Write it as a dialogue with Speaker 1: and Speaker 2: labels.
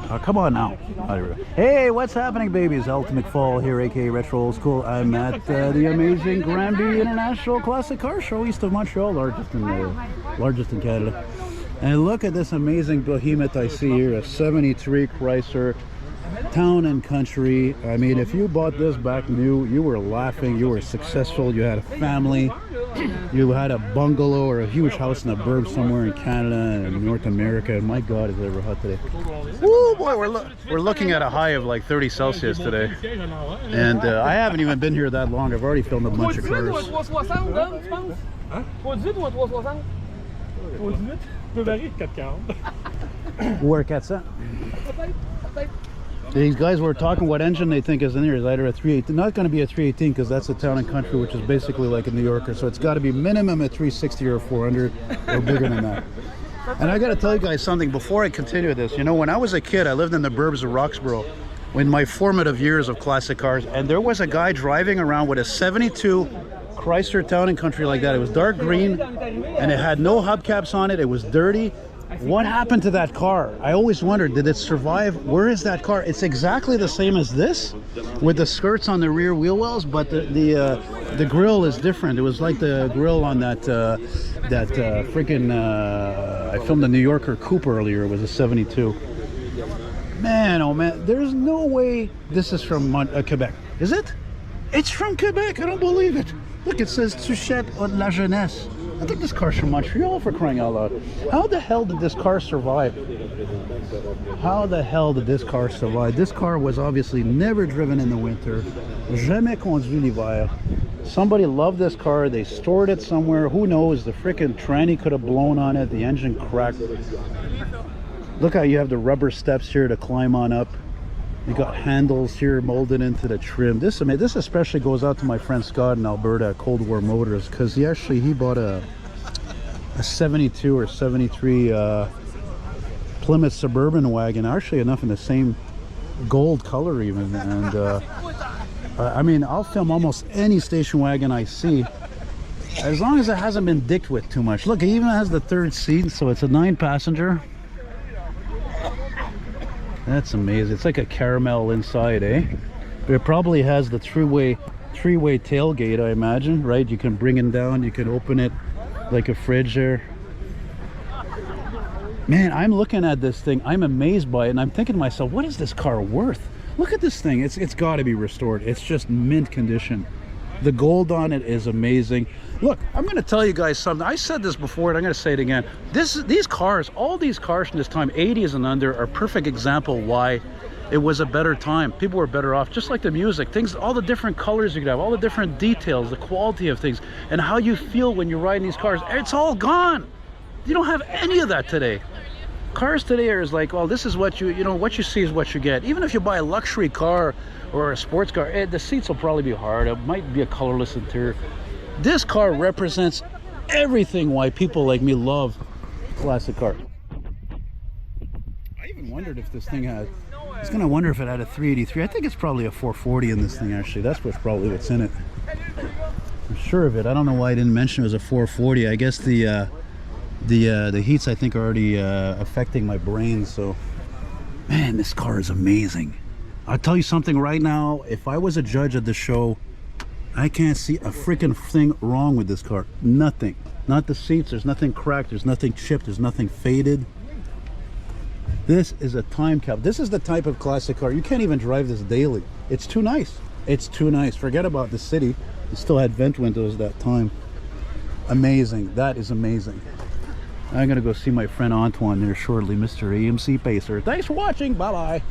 Speaker 1: Come on now. Hey, what's happening, babies? Ultimate Fall here, aka Retro Old School. I'm at the amazing Granby International Classic Car Show, east of Montreal, largest in Canada. And look at this amazing behemoth I see here, a 73 Chrysler Town and Country. I mean, if you bought this back new, you were laughing, you were successful, you had a family, you had a bungalow or a huge house in the burbs somewhere in Canada and North America. And my God, is it ever hot today. Woo, boy, we're looking at a high of like 30 Celsius today. And I haven't even been here that long. I've already filmed a bunch of cars. Work at that. These guys were talking what engine they think is in here. Is either a 318, not going to be a 318 because that's a Town and Country, which is basically like a New Yorker. So it's got to be minimum a 360 or a 400 or bigger than that. And I got to tell you guys something before I continue this. You know, when I was a kid, I lived in the burbs of Roxborough in my formative years of classic cars, and there was a guy driving around with a 72 Chrysler Town and Country like that. It was dark green and it had no hubcaps on it. It was dirty. What happened to that car? I always wondered, did it survive? Where is that car? It's exactly the same as this, with the skirts on the rear wheel wells, but the grill is different. It was like the grill on that freaking I filmed a New Yorker coupe earlier. It was a 72. Man, oh man, there's no way this is from Quebec. Is it? It's from Quebec. I don't believe it. Look, it says Touchette de la Jeunesse. I think this car's from Montreal, for crying out loud. How the hell did this car survive? How the hell did this car survive? This car was obviously never driven in the winter. Jamais conduit l'hiver. Somebody loved this car. They stored it somewhere. Who knows? The freaking tranny could have blown on it. The engine cracked. Look how you have the rubber steps here to climb on up. You got handles here molded into the trim. This especially goes out to my friend Scott in Alberta at Cold War Motors, because he bought a 72 or 73 Plymouth Suburban wagon, actually enough in the same gold color even. And I mean, I'll film almost any station wagon I see, as long as it hasn't been dicked with too much. Look, it even has the third seat, so it's a 9-passenger. That's amazing. It's like a caramel inside, eh? But it probably has the three-way tailgate, I imagine, right? You can bring it down, you can open it like a fridge there. Man, I'm looking at this thing, I'm amazed by it, and I'm thinking to myself, what is this car worth? Look at this thing. It's got to be restored. It's just mint condition. The gold on it is amazing. Look, I'm going to tell you guys something. I said this before and I'm going to say it again. These cars, all these cars from this time, 80s and under, are a perfect example why it was a better time. People were better off. Just like the music, things, all the different colors you could have, all the different details, the quality of things, and how you feel when you're riding these cars. It's all gone. You don't have any of that today. Cars today are like, well, this is what what you see is what you get. Even if you buy a luxury car or a sports car, the seats will probably be hard. It might be a colorless interior. This car represents everything why people like me love classic cars. I even wondered if this thing had, I was gonna wonder if it had a 383. I think it's probably a 440 in this thing, actually. That's probably what's in it. I'm sure of it. I don't know why I didn't mention it was a 440. I guess the heats, I think, are already affecting my brain. So, man, this car is amazing. I'll tell you something right now. If I was a judge at the show, I can't see a freaking thing wrong with this car. Nothing. Not the seats. There's nothing cracked. There's nothing chipped. There's nothing faded. This is a time cap. This is the type of classic car. You can't even drive this daily. It's too nice. It's too nice. Forget about the city. It still had vent windows at that time. Amazing. That is amazing. I'm going to go see my friend Antoine there shortly, Mr. AMC Pacer. Thanks for watching. Bye-bye.